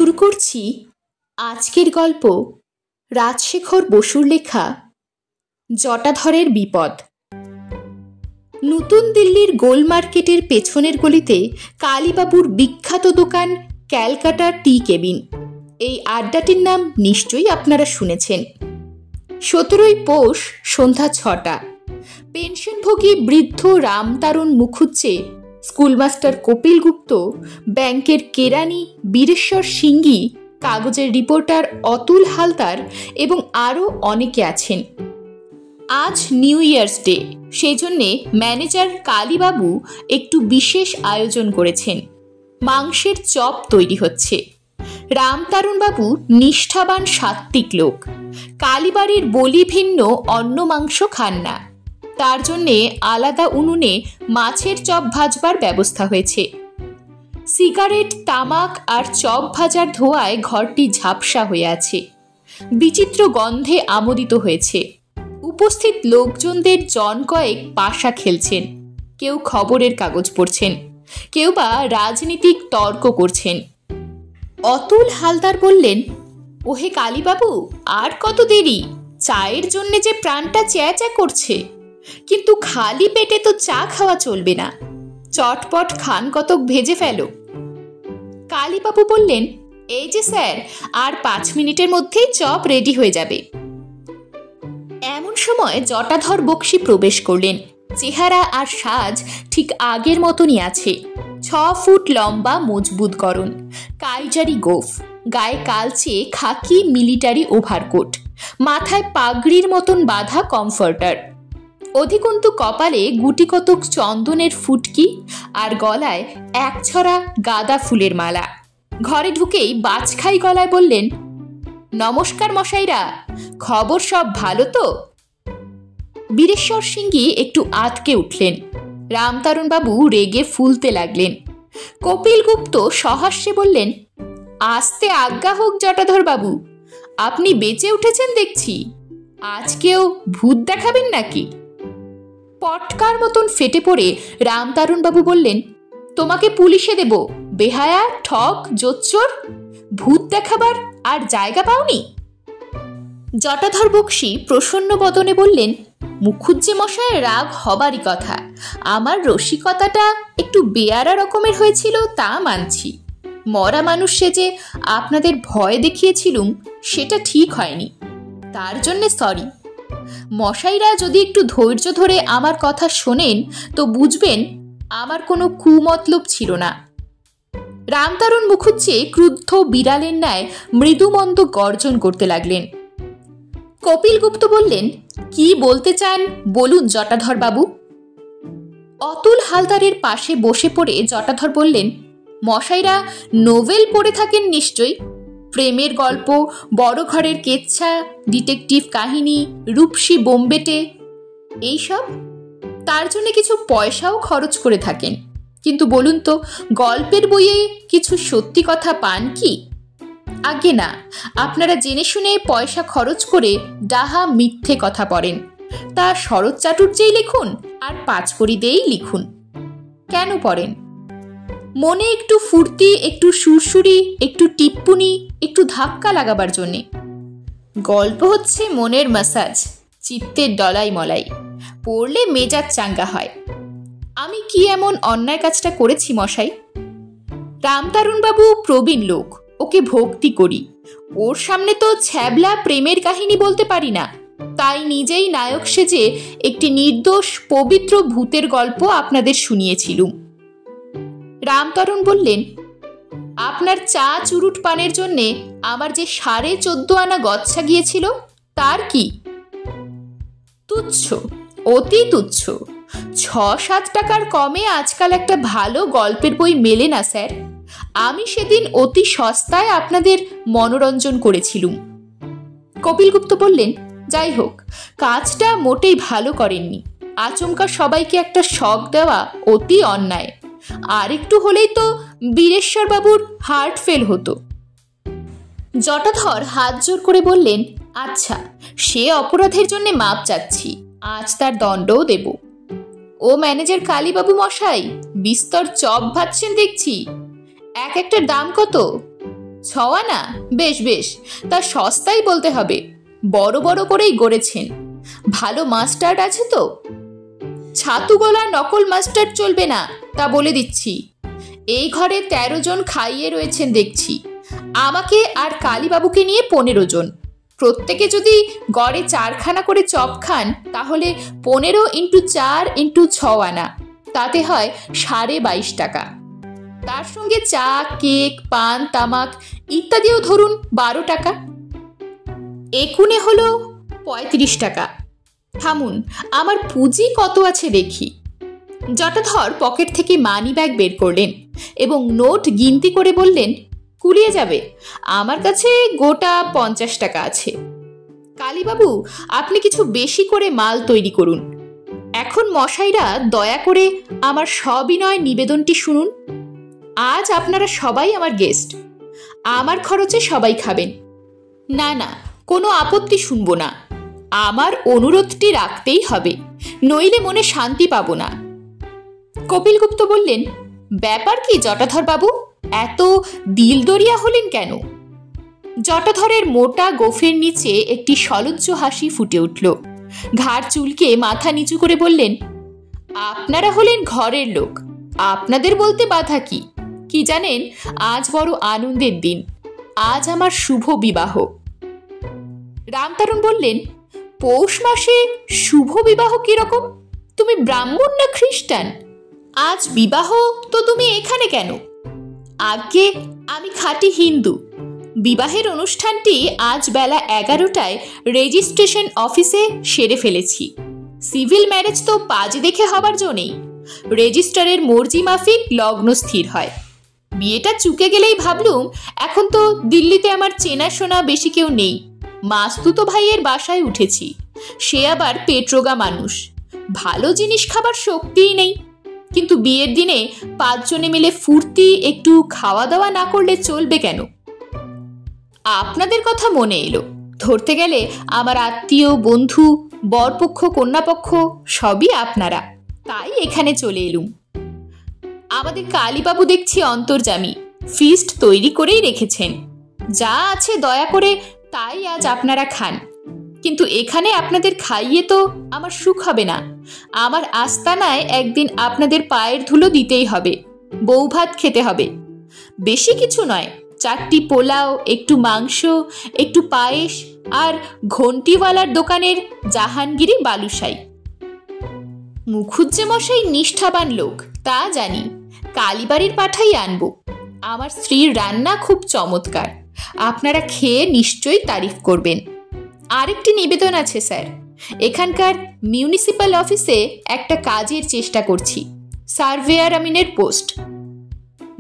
শুরু করছি আজকের গল্প রাজশেখর বসুর লেখা জটাধরের বিপদ। নতুন দিল্লির গোল মার্কেটের পেছনের গলিতে কালীবাবুর বিখ্যাত দোকান ক্যালকাটা টি কেবিন। এই আড্ডাটির নাম নিশ্চয়ই আপনারা শুনেছেন। 17ই পৌষ সন্ধ্যা 6টা। পেনশনভোগী বৃদ্ধ রামতারণ মুখুজ্জে, স্কুলমাস্টার কপিল গুপ্ত, ব্যাংকের কেরানি বীরেশ্বর সিংঘি, কাগজের রিপোর্টার অতুল হালদার এবং আরও অনেকে আছেন। আজ নিউ ইয়ার্স ডে, সেই জন্যে ম্যানেজার কালীবাবু একটু বিশেষ আয়োজন করেছেন। মাংসের চপ তৈরি হচ্ছে। রামতারণবাবু নিষ্ঠাবান সাত্ত্বিক লোক। কালীবাড়ির বলি ভিন্ন অন্য মাংস খান না। তার জন্যে আলাদা উনুনে মাছের চপ ভাজবার ব্যবস্থা হয়েছে। সিগারেট, তামাক আর চপ ভাজার ধোঁয়ায় ঘরটি ঝাপসা হয়ে আছে। বিচিত্র গন্ধে আমোদিত হয়েছে। উপস্থিত লোকজনদের জন কয়েক পাশা খেলছেন, কেউ খবরের কাগজ পড়ছেন, কেউ বা রাজনীতিক তর্ক করছেন। অতুল হালদার বললেন, ওহে কালীবাবু, আর কত দেরি? চায়ের জন্যে যে প্রাণটা চ্যাঁচা করছে, কিন্তু খালি পেটে তো চা খাওয়া চলবে না। চটপট খান কতক ভেজে ফেলো। কালীবাবু বললেন, এই যে স্যার, আর 5 মিনিটের মধ্যেই চপ রেডি হয়ে যাবে। এমন সময় জটাধর বক্সী প্রবেশ করলেন। চেহারা আর সাজ ঠিক আগের মতনই আছে। 6 ফুট লম্বা মজবুত গড়ন, কাইজারি গোফ, গায়ে কালচে খাকি মিলিটারি ওভারকোট, মাথায় পাগড়ির মতন বাঁধা কমফর্টার, অধিকন্তু কপালে গুটিকতক চন্দনের ফুটকি আর গলায় 1 ছড়া গাঁদা ফুলের মালা। ঘরে ঢুকেই বাজখাই গলায় বললেন, নমস্কার মশাইরা, খবর সব ভালো তো? বীরেশ্বর সিংঘি একটু আতকে উঠলেন। রামতারণবাবু রেগে ফুলতে লাগলেন। কপিল গুপ্ত সহাস্যে বললেন, আস্তে আজ্ঞা হোক জটাধর বাবু, আপনি বেঁচে উঠেছেন দেখছি। আজকেও ভূত দেখাবেন নাকি? পটকার মতন ফেটে পড়ে রামতারণবাবু বললেন, তোমাকে পুলিশে দেব, বেহায়া, ঠক, জোচ্চোর। ভূত দেখাবার আর জায়গা পাওনি? জটাধর বক্সী প্রসন্ন বদনে বললেন, মুখুজ্জে মশায়ের রাগ হবারই কথা। আমার রসিকতাটা একটু বেয়ারা রকমের হয়েছিল, তা মানছি। মরা মানুষ সেজে আপনাদের ভয় দেখিয়েছিলুম, সেটা ঠিক হয়নি, তার জন্যে সরি। মশাইরা যদি একটু ধৈর্য ধরে আমার কথা শোনেন তো বুঝবেন আমার কোনো কুমতলব ছিল না। রামতারণ মুখুজ্জে ক্রুদ্ধ বিড়ালের ন্যায় মৃদুমন্দ গর্জন করতে লাগলেন। কপিল গুপ্ত বললেন, কি বলতে চান বলুন জটাধর বাবু। অতুল হালদারের পাশে বসে পড়ে জটাধর বললেন, মশাইরা নোভেল পড়ে থাকেন নিশ্চয়ই। প্রেমের গল্প, বড় ঘরের কেচ্ছা, ডিটেকটিভ কাহিনী, রূপসী বোম্বেটে, এইসব। তার জন্য কিছু পয়সাও খরচ করে থাকেন। কিন্তু বলুন তো, গল্পের বইয়ে কিছু সত্যি কথা পান কি? আগে না, আপনারা জেনে শুনে পয়সা খরচ করে ডাহা মিথ্যে কথা পড়েন। তা শরৎ চাটুর্যেই লিখুন আর 5 কড়ি দিয়েই লিখুন। কেন পড়েন? মনে একটু ফুর্তি, একটু সুরসুরি, একটু টিপ্পুনি, একটু ধাক্কা লাগাবার জন্যে। গল্প হচ্ছে মনের ম্যাসাজ, চিত্তের ডলাই মলাই। পড়লে মেজাজ চাঙ্গা হয়। আমি কি এমন অন্যায় কাজটা করেছি মশাই? রামতারণবাবু প্রবীণ লোক, ওকে ভক্তি করি। ওর সামনে তো ছ্যাবলা প্রেমের কাহিনী বলতে পারি না। তাই নিজেই নায়ক সেজে একটি নির্দোষ পবিত্র ভূতের গল্প আপনাদের শুনিয়েছিলুম। রামতারণ বললেন, আপনার চা চুরুট পানের জন্যে আমার যে 14.5 আনা গচ্ছা গিয়েছিল, তার কি? তুচ্ছ, অতি তুচ্ছ। 6-7 টাকার কমে আজকাল একটা ভালো গল্পের বই মেলে না স্যার। আমি সেদিন অতি সস্তায় আপনাদের মনোরঞ্জন করেছিলুম। কপিল গুপ্ত বললেন, যাই হোক, কাজটা মোটেই ভালো করেননি। আচমকা সবাইকে একটা শক দেওয়া অতি অন্যায়। আর একটু হলেই তো বীরেশ্বর বাবুর হার্ট ফেল হতো। জটাধর হাত জোর করে বললেন, আচ্ছা, সে অপরাধের জন্য মাপ চাচ্ছি, আজ তার দণ্ডও দেব। ও ম্যানেজার কালীবাবু মশাই, বিস্তর চপ ভাজছেন দেখছি। এক একটার দাম কত? 6 আনা? বেশ বেশ, তা সস্তাই বলতে হবে। বড় বড় করেই গড়েছেন। ভালো মাস্টার্ড আছে তো? ছাতু গলা নকল মাস্টার্ড চলবে না, তা বলে দিচ্ছি। এই ঘরে 13 জন খাইয়ে রয়েছেন দেখছি। আমাকে আর কালীবাবুকে নিয়ে 15 জন। প্রত্যেকে যদি গড়ে 4খানা করে চপ খান, তাহলে 15 × 4 × 6 আনা, তাতে হয় 22.5 টাকা। তার সঙ্গে চা, কেক, পান, তামাক ইত্যাদিও ধরুন 12 টাকা। একুনে হলো 35 টাকা। থামুন, আমার পুঁজি কত আছে দেখি। জটাধর পকেট থেকে মানি ব্যাগ বের করলেন এবং নোট গিনতি করে বললেন, কুলিয়ে যাবে। আমার কাছে গোটা 50 টাকা আছে। কালীবাবু, আপনি কিছু বেশি করে মাল তৈরি করুন। এখন মশাইরা দয়া করে আমার সবিনয় নিবেদনটি শুনুন। আজ আপনারা সবাই আমার গেস্ট। আমার খরচে সবাই খাবেন। না না, কোনো আপত্তি শুনব না। আমার অনুরোধটি রাখতেই হবে, নইলে মনে শান্তি পাব না। কপিলগুপ্ত বললেন, ব্যাপার কি জটাধর বাবু, এত দিলদরিয়া হলেন কেন? জটাধরের মোটা গোফের নিচে একটি সলজ্জ হাসি ফুটে উঠল। ঘাড় চুলকে মাথা নিচু করে বললেন, আপনারা হলেন ঘরের লোক, আপনাদের বলতে বাধা কি? কি জানেন, আজ বড় আনন্দের দিন। আজ আমার শুভ বিবাহ। রামতারণ বললেন, পৌষ মাসে শুভ বিবাহ কিরকম? তুমি ব্রাহ্মণ না খ্রিস্টান? আজ বিবাহ তো তুমি এখানে কেন? আগে আমি খাঁটি হিন্দু। বিবাহের অনুষ্ঠানটি আজ বেলা 11টায় রেজিস্ট্রেশন অফিসে সেরে ফেলেছি। সিভিল ম্যারেজ তো পাজ দেখে হবার জো নেই। রেজিস্ট্রারের মর্জি মাফিক লগ্ন স্থির হয়। বিয়েটা চুকে গেলেই ভাবলুম, এখন তো দিল্লিতে আমার চেনাশোনা বেশি কেউ নেই। মাস্তুতো ভাইয়ের বাসায় উঠেছি। সে আবার পেটরোগা মানুষ, ভালো জিনিস খাবার শক্তিই নেই। কিন্তু বিয়ের দিনে 5 জনে মিলে ফুর্তি একটু খাওয়া দাওয়া না করলে চলবে কেন? আপনাদের কথা মনে এলো। ধরতে গেলে আমার আত্মীয়, বন্ধু, বরপক্ষ, কন্যাপক্ষ সবই আপনারা, তাই এখানে চলে এলুম। আমাদের কালীবাবু দেখছি অন্তর্যামী, ফিস্ট তৈরি করেই রেখেছেন। যা আছে দয়া করে তাই আজ আপনারা খান। কিন্তু এখানে আপনাদের খাইয়ে তো আমার সুখ হবে না। আমার আস্তানায় একদিন আপনাদের পায়ের ধুলো দিতেই হবে, বউ ভাত খেতে হবে। বেশি কিছু নয়, 4টি পোলাও, একটু মাংস, একটু পায়েস আর ঘন্টিওয়ালার দোকানের জাহাঙ্গীরি বালুশাই। মুখুজ্জে মশাই নিষ্ঠাবান লোক, তা জানি। কালীবাড়ির পাঠাই আনবো। আমার স্ত্রীর রান্না খুব চমৎকার, আপনারা খেয়ে নিশ্চয়ই তারিফ করবেন। আরেকটি নিবেদন আছে স্যার, এখানকার মিউনিসিপ্যাল অফিসে একটা কাজের চেষ্টা করছি, সার্ভেয়ার আমিনের পোস্ট।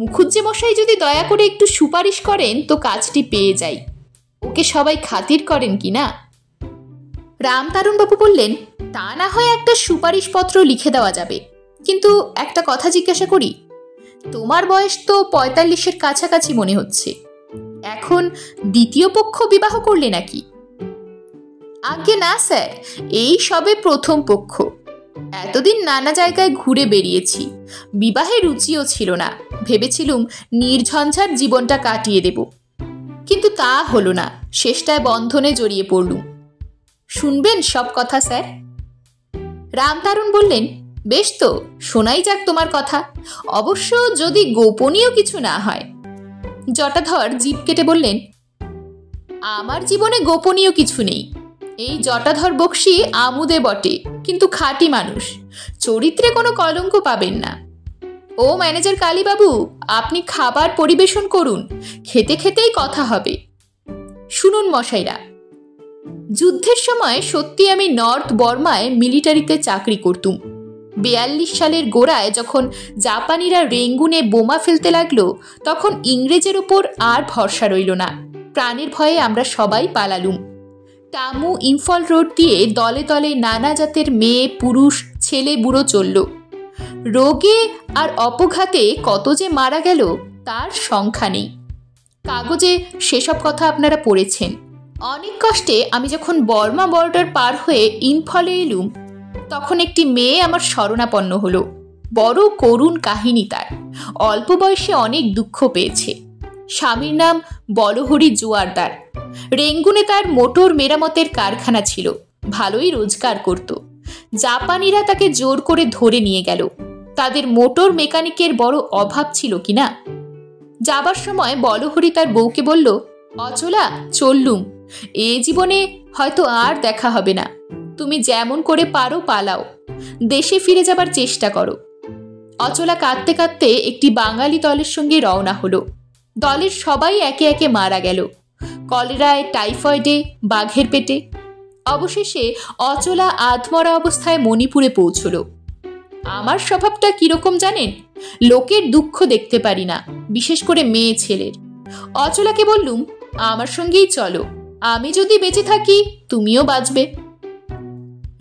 মুখুজ্জে মশাই যদি দয়া করে একটু সুপারিশ করেন তো কাজটি পেয়ে যাই। ওকে সবাই খাতির করেন কি না? রামতারণবাবু বললেন, তা না হয় একটা সুপারিশপত্র লিখে দেওয়া যাবে, কিন্তু একটা কথা জিজ্ঞাসা করি। তোমার বয়স তো 45-এর কাছাকাছি মনে হচ্ছে। এখন দ্বিতীয় পক্ষ বিবাহ করলে নাকি? আগে না স্যার, এই সবে প্রথম পক্ষ। এতদিন নানা জায়গায় ঘুরে বেরিয়েছি, বিবাহে রুচিও ছিল না। ভেবেছিলুম নির্ঝঞ্ঝাট জীবনটা কাটিয়ে দেব, কিন্তু তা হলো না। শেষটায় বন্ধনে জড়িয়ে পড়লুম। শুনবেন সব কথা স্যার? রামতারণ বললেন, বেশ তো, শোনাই যাক তোমার কথা, অবশ্য যদি গোপনীয় কিছু না হয়। জটাধর জিভ কেটে বললেন, আমার জীবনে গোপনীয় কিছু নেই। এই জটাধর বক্সি আমুদে বটে, কিন্তু খাঁটি মানুষ, চরিত্রে কোনো কলঙ্ক পাবেন না। ও ম্যানেজার কালীবাবু, আপনি খাবার পরিবেশন করুন, খেতে খেতেই কথা হবে। শুনুন মশাইরা, যুদ্ধের সময় সত্যি আমি নর্থ বর্মায় মিলিটারিতে চাকরি করতুম। 42 সালের গোড়ায় যখন জাপানিরা রেঙ্গুনে বোমা ফেলতে লাগলো, তখন ইংরেজের ওপর আর ভরসা রইল না। প্রাণের ভয়ে আমরা সবাই পালালুম। টামু ইম্ফল রোড দিয়ে দলে দলে নানা জাতের মেয়ে, পুরুষ, ছেলে, বুড়ো চলল। রোগে আর অপঘাতে কত যে মারা গেল তার সংখ্যা নেই। কাগজে সেসব কথা আপনারা পড়েছেন। অনেক কষ্টে আমি যখন বর্মা বর্ডার পার হয়ে ইম্ফলে এলুম, তখন একটি মেয়ে আমার শরণাপন্ন হলো। বড় করুণ কাহিনী তার। অল্প বয়সে অনেক দুঃখ পেয়েছে। স্বামীর নাম বলহরি জোয়ারদার। রেঙ্গুনে তার মোটর মেরামতের কারখানা ছিল, ভালোই রোজগার করত। জাপানিরা তাকে জোর করে ধরে নিয়ে গেল। তাদের মোটর মেকানিকের বড় অভাব ছিল কিনা। যাবার সময় বলহরি তার বউকে বলল, অচলা, চললুম, এ জীবনে হয়তো আর দেখা হবে না। তুমি যেমন করে পারো পালাও, দেশে ফিরে যাবার চেষ্টা করো। অচলা কাঁদতে কাঁদতে একটি বাঙালি দলের সঙ্গে রওনা হলো। দলের সবাই একে একে মারা গেল, কলেরায়, টাইফয়েডে, বাঘের পেটে। অবশেষে অচলা আধমরা অবস্থায় মণিপুরে পৌঁছল। আমার স্বভাবটা কিরকম জানেন? লোকের দুঃখ দেখতে পারি না, বিশেষ করে মেয়ে ছেলের। অচলাকে বললুম, আমার সঙ্গেই চলো, আমি যদি বেঁচে থাকি তুমিও বাঁচবে।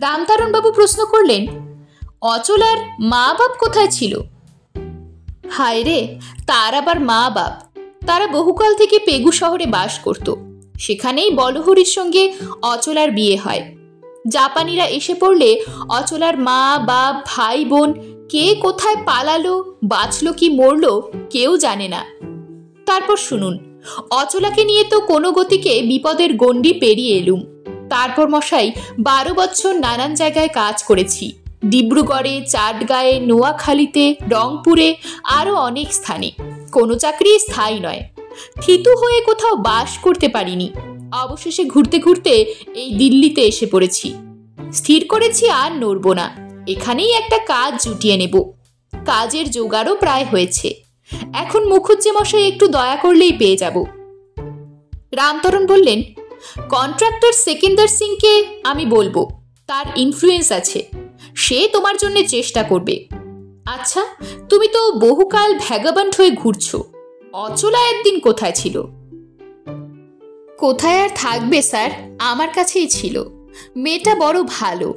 রামতারণ বাবু প্রশ্ন করলেন, অচলার মা বাপ কোথায় ছিল? হায় রে, তার আবার মা বাপ? তারা বহুকাল থেকে পেগু শহরে বাস করত। সেখানেই বলহরির সঙ্গে অচলার বিয়ে হয়। জাপানিরা এসে পড়লে অচলার মা বাপ, ভাই বোন কে কোথায় পালালো, বাঁচলো কি মরলো কেউ জানে না। তারপর শুনুন, অচলাকে নিয়ে তো কোনো গতিকে বিপদের গণ্ডি পেরিয়ে এলুম। তারপর মশাই 12 বছর নানান জায়গায় কাজ করেছি, ডিব্রুগড়ে, চাটগাঁয়ে, নোয়াখালীতে, রংপুরে, আরও অনেক স্থানে। কোনো চাকরি স্থায়ী নয়। থিতু হয়ে কোথাও বাস করতে পারিনি। অবশেষে ঘুরতে ঘুরতে এই দিল্লিতে এসে পড়েছি। স্থির করেছি আর নড়ব না, এখানেই একটা কাজ জুটিয়ে নেব। কাজের জোগাড়ও প্রায় হয়েছে। এখন মুখুজ্জে মশাই একটু দয়া করলেই পেয়ে যাব। রামতরণ বললেন, কন্ট্রাক্টর সেকেন্দার সিংকে আমি বলবো, তার ইনফ্লুয়েন্স আছে, সে তোমার জন্য চেষ্টা করবে। আচ্ছা, তুমি তো বহুকাল ভ্যাগাবান্ড হয়ে ঘুরছো, অচলা একদিন কোথায় ছিল? কোথায় আর থাকবে স্যার, আমার কাছেই ছিল। মেয়েটা বড় ভালো,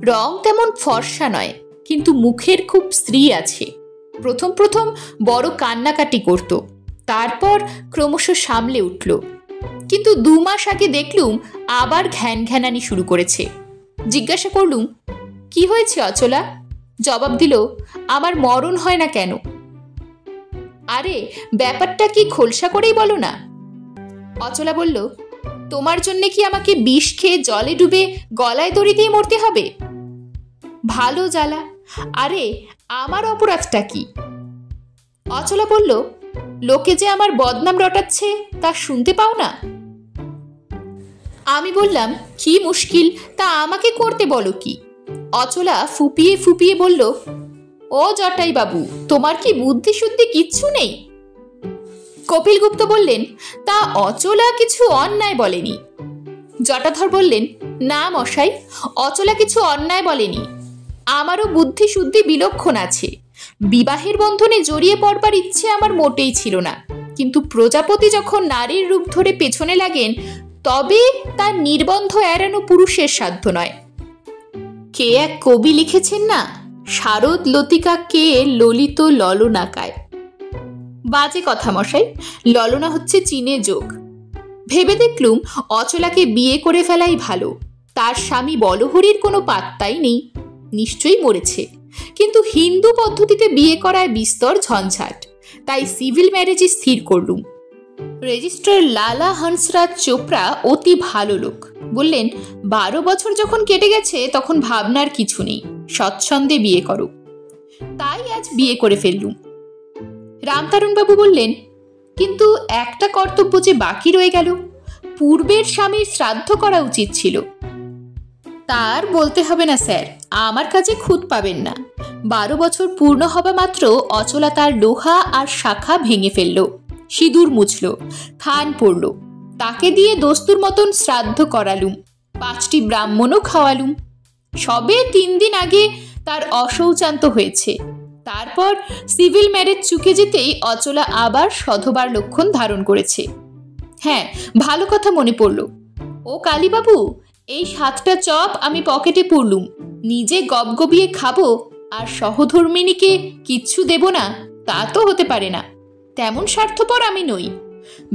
রং তেমন ফর্সা নয়, কিন্তু মুখের খুব স্ত্রী আছে। প্রথম প্রথম বড় কান্নাকাটি করত, তারপর ক্রমশ সামলে উঠল। কিন্তু 2 মাস আগে দেখলুম আবার ঘ্যান ঘ্যানানি শুরু করেছে। জিজ্ঞাসা করলুম, কি হয়েছে অচলা? জবাব দিল, আমার মরণ হয় না কেন? আরে ব্যাপারটা কি খোলসা করেই বলো না। অচলা বলল, তোমার জন্যে কি আমাকে বিষ খেয়ে জলে ডুবে গলায় দড়ি দিয়ে মরতে হবে? ভালো জ্বালা। আরে আমার অপরাধটা কি? অচলা বলল, লোকে যে আমার বদনাম রটাচ্ছে তা শুনতে পাও না? আমি বললাম, কি মুশকিল, তা আমাকে করতে বলো কি? অচলা ফুপিয়ে ফুপিয়ে বলল, ও জটাই বাবু, তোমার কি বুদ্ধি শুদ্ধি কিচ্ছু নেই? কপিল গুপ্ত বললেন, তা অচলা কিছু অন্যায় বলেনি। জটাধর বললেন, না মশাই, অচলা কিছু অন্যায় বলেনি। আমারও বুদ্ধি শুদ্ধি বিলক্ষণ আছে। বিবাহের বন্ধনে জড়িয়ে পড়বার ইচ্ছে আমার মোটেই ছিল না, কিন্তু প্রজাপতি যখন নারীর রূপ ধরে পেছনে লাগেন, তবে তার নির্বন্ধ এড়ানো পুরুষের সাধ্য নয়। কে এক কবি লিখেছেন না, শারদ লতিকা কে ললিত ললনাকায়। বাজে কথা মশাই, ললনা হচ্ছে চীনে যোগ। ভেবে দেখলুম অচলাকে বিয়ে করে ফেলাই ভালো। তার স্বামী বলহরির কোনো পাত্তাই নেই, নিশ্চয়ই মরেছে। কিন্তু হিন্দু পদ্ধতিতে বিয়ে করায় বিস্তর ঝঞ্ঝাট, তাই সিভিল ম্যারেজই স্থির করলুম। রেজিস্ট্রার লালা হংসরাজ চোপড়া অতি ভালো লোক। বললেন, 12 বছর যখন কেটে গেছে তখন ভাবনার কিছু নেই, স্বচ্ছন্দে বিয়ে করো। তাই আজ বিয়ে করে ফেললুম। রামতারণ বাবু বললেন, কিন্তু একটা কর্তব্য যে বাকি রয়ে গেল, পূর্বের স্বামীর শ্রাদ্ধ করা উচিত ছিল। তার বলতে হবে না স্যার, আমার কাছে খুঁত পাবেন না। 12 বছর পূর্ণ হবা মাত্র অচলা তার লোহা আর শাখা ভেঙে ফেলল, সিঁদুর মুছল, থান পড়ল। তাকে দিয়ে দস্তুর মতন শ্রাদ্ধ করালুম, 5টি ব্রাহ্মণও খাওয়ালুম। সবে 3 দিন আগে তার অশৌচান্ত হয়েছে। তারপর সিভিল ম্যারেজ চুকে যেতেই অচলা আবার সধবার লক্ষণ ধারণ করেছে। হ্যাঁ, ভালো কথা মনে পড়ল। ও কালীবাবু, এই 7টা চপ আমি পকেটে পুরলুম, নিজে গবগবিয়ে খাবো আর সহধর্মিনীকে কিচ্ছু দেব না, তা তো হতে পারে না। তেমন স্বার্থপর আমি নই।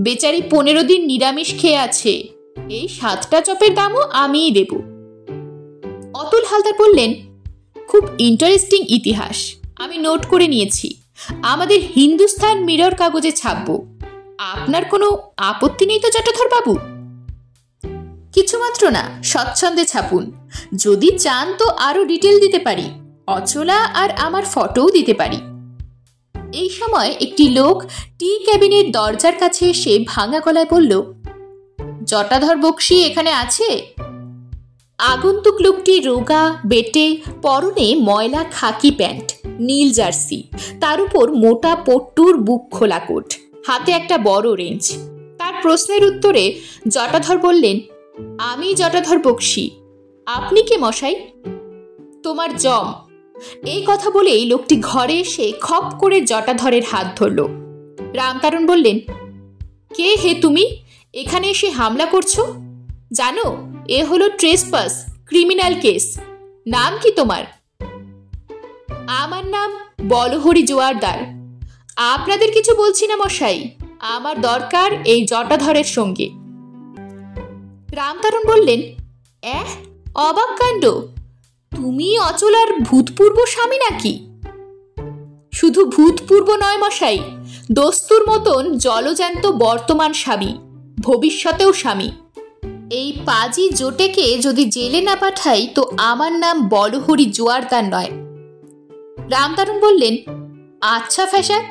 বেচারি 15 দিন নিরামিষ খেয়ে আছে, এই 7টা চপের দামও আমিই দেব। অতুল হালদার বললেন, খুব ইন্টারেস্টিং ইতিহাস, আমি নোট করে নিয়েছি। আমাদের হিন্দুস্তান মিরর কাগজে ছাপবো। আপনার কোনো আপত্তি নেই তো জটাধর বাবু? কিছুমাত্র না, স্বচ্ছন্দে ছাপুন। যদি চান তো আরো ডিটেল দিতে পারি, অচলা আর আমার ফটোও দিতে পারি। এই সময় একটি লোক টি ক্যাবিনের দরজার কাছে এসে ভাঙা গলায় বলল, জটাধর বক্সী এখানে আছে? আগন্তুক লোকটি রোগা, বেটে, পরনে ময়লা খাকি প্যান্ট, নীল জার্সি, তার উপর মোটা পট্টুর বুক খোলা কোট, হাতে একটা বড় রেঞ্জ। তার প্রশ্নের উত্তরে জটাধর বললেন, আমি জটাধর বক্সী। আপনি কে মশাই? তোমার জম। এই কথা বলেই লোকটি ঘরে এসে খপ করে জটাধরের হাত ধরল। রামতারণ বললেন, কে হে তুমি? এখানে এসে হামলা করছো? জানো এ হলো ট্রেসপাস, ক্রিমিনাল কেস। নাম কি তোমার? আমার নাম বলহরি জোয়ারদার। আপনাদের কিছু বলছি না মশাই, আমার দরকার এই জটাধরের সঙ্গে। রামতারণ বললেন, অবাক কাণ্ড! তুমি অচলার ভূতপূর্ব স্বামী নাকি? শুধু ভূতপূর্ব নয় মশাই, দস্তুর মতন জলজ্যান্ত বর্তমান স্বামী, ভবিষ্যতেও স্বামী। এই পাজি জোটেকে যদি জেলে না পাঠাই তো আমার নাম বলহরি জোয়ারদার নয়। রামতারণ বললেন, আচ্ছা ফ্যাসাদ,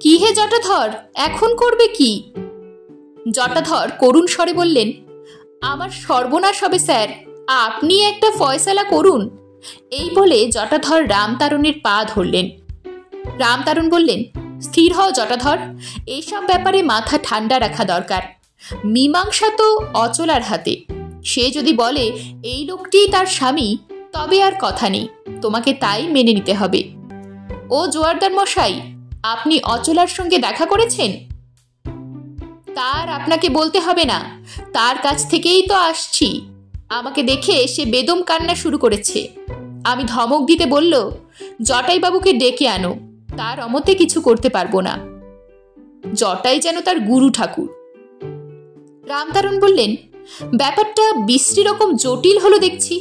কি হে জটাধর, এখন করবে কি? জটাধর করুণ স্বরে বললেন, আমার সর্বনাশ হবে স্যার, আপনি একটা ফয়সালা করুন। এই বলে জটাধর রামতারণের পা ধরলেন। রামতারণ বললেন, স্থির হও জটাধর, এইসব ব্যাপারে মাথা ঠান্ডা রাখা দরকার। মীমাংসা তো অচলার হাতে। সে যদি বলে এই লোকটি তার স্বামী, তবে আর কথা নেই, তোমাকে তাই মেনে নিতে হবে। ও জোয়ারদার মশাই, আপনি অচলার সঙ্গে দেখা করেছেন? তার আপনাকে বলতে হবে না, তার কাছ থেকেই তো আসছি। আমাকে দেখে সে বেদম কান্না শুরু করেছে। আমি ধমক দিতে বলল, জটাই বাবুকে ডেকে আনো, তার অমতে কিছু করতে পারবো না। জটাই যেন তার গুরু ঠাকুর। রামতারণ বললেন, ব্যাপারটা বিশ্রী রকম জটিল হলো দেখছি।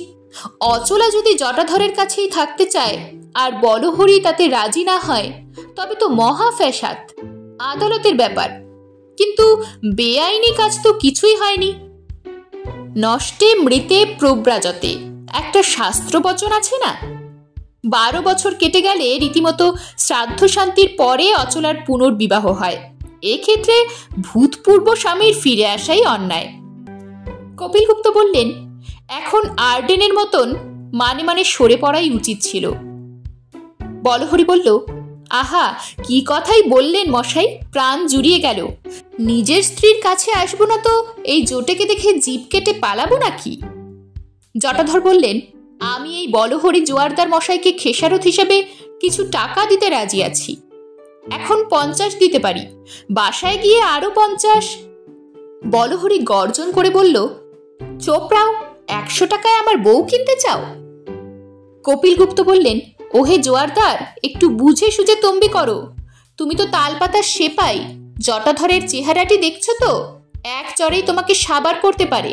অচলা যদি জটাধরের কাছেই থাকতে চায় আর বলহরি তাতে রাজি না হয়, তবে তো মহা ফ্যাসাদ, আদালতের ব্যাপার। কিন্তু বেআইনি কাজ তো কিছুই হয়নি। নষ্টে মৃতে প্রব্রাজতে একটা শাস্ত্রবচন আছে না? 12 বছর কেটে গেলে রীতিমতো শ্রাদ্ধ শান্তির পরে অচলার পুনর্বিবাহ হয়। এক্ষেত্রে ভূতপূর্ব স্বামীর ফিরে আসাই অন্যায়। কপিলগুপ্ত বললেন, এখন আর্ডেনের মতন মানে সরে পড়াই উচিত ছিল। বলহরি বলল, আহা, কি কথাই বললেন মশাই, প্রাণ জুড়িয়ে গেল। নিজের স্ত্রীর কাছে আসবো না তো এই জোটেকে দেখে জিভ কেটে পালাবো নাকি? জটাধর বললেন, আমি এই বলহরি জোয়ারদার মশাইকে খেসারত হিসেবে কিছু টাকা দিতে রাজি আছি। এখন 50 দিতে পারি, বাসায় গিয়ে আরো 50। বলহরি গর্জন করে বলল, চোপড়াও, 100 টাকায় আমার বউ কিনতে চাও? কপিলগুপ্ত বললেন, ওহে জোয়ারদার, একটু বুঝে সুঝে তম্বি করো। তুমি তো তালপাতার সেপাই, জটাধরের চেহারাটি দেখছো তো, এক চরেই তোমাকে সাবার করতে পারে।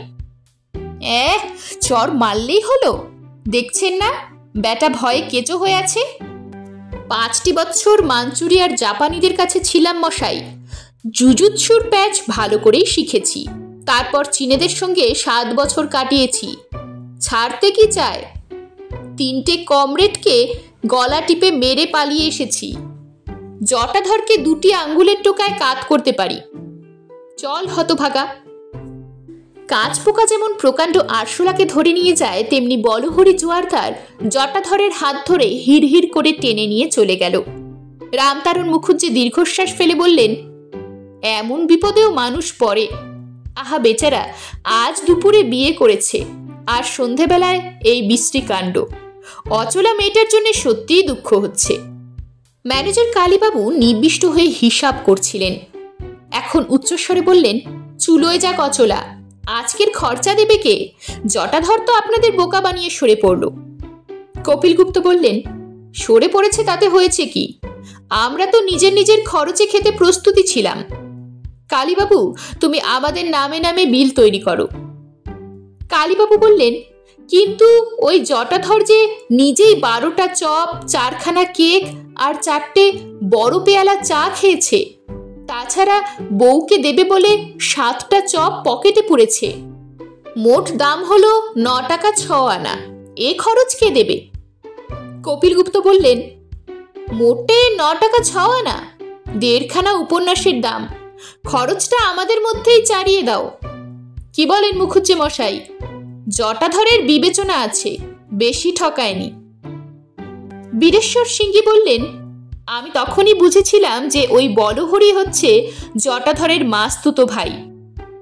চর মারলেই হলো, দেখছেন না বেটা ভয়ে কেঁচো হয়ে আছে। 5টি বছর মাঞ্চুরিয়ার জাপানিদের কাছে ছিলাম মশাই, জুজুৎসুর প্যাচ ভালো করেই শিখেছি। তারপর চীনেদের সঙ্গে 7 বছর কাটিয়েছি। ছাড়তে কি চায়? 3টে কমরেডকে গলা টিপে মেরে পালিয়ে এসেছি। জটাধরকে 2টি আঙ্গুলের টোকায় কাত করতে পারি। চল হতভাগা। কাঁচপোকা যেমন প্রকাণ্ড আরশোলাকে ধরে নিয়ে যায়, তেমনি বলহরি জোয়ারদার জটাধরের হাত ধরে হিড়হিড় করে টেনে নিয়ে চলে গেল। রামতারণ মুখুজ্জে দীর্ঘশ্বাস ফেলে বললেন, এমন বিপদেও মানুষ পড়ে। আহা বেচারা, আজ দুপুরে বিয়ে করেছে আর সন্ধেবেলায় এই বিশ্রী কাণ্ড। অচলা মেয়েটার জন্য সত্যিই দুঃখ হচ্ছে। ম্যানেজার কালীবাবু নিবিষ্ট হয়ে হিসাব করছিলেন। এখন উচ্চস্বরে বললেন, চুলোয় যাক অচলা, আজকের খরচা দেবে কে? জটাধর তো আপনাদের বোকা বানিয়ে সরে পড়ল। কপিলগুপ্ত বললেন, সরে পড়েছে তাতে হয়েছে কি? আমরা তো নিজের খরচে খেতে প্রস্তুতি ছিলাম। কালীবাবু, তুমি আমাদের নামে নামে বিল তৈরি করো। কালীবাবু বললেন, কিন্তু ওই জটাধর যে নিজেই 12টা চপ, 4খানা কেক আর 4টে বড় পেয়ালা চা খেয়েছে। তাছাড়া বউকে দেবে বলে 7টা চপ পকেটে পুরেছে। মোট দাম হলো 9 টাকা 6 আনা। এ খরচ কে দেবে? কপিলগুপ্ত বললেন, মোটে 9 টাকা 6 আনা? 1.5 খানা উপন্যাসের দাম। খরচটা আমাদের মধ্যেই চারিয়ে দাও। কি বলেন মুখুজ্জে মশাই? জটাধরের বিবেচনা আছে, বেশি ঠকায়নি। বীরেশ্বর সিংহি বললেন, আমি তখনই বুঝেছিলাম যে ওই বলহরি হচ্ছে জটাধরের মাস্তুতো ভাই।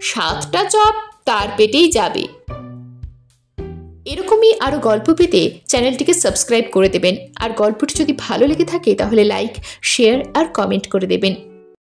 7টা চপ তার পেটেই যাবে। এরকমই আরও গল্প পেতে চ্যানেলটিকে সাবস্ক্রাইব করে দেবেন। আর গল্পটি যদি ভালো লেগে থাকে তাহলে লাইক, শেয়ার আর কমেন্ট করে দেবেন।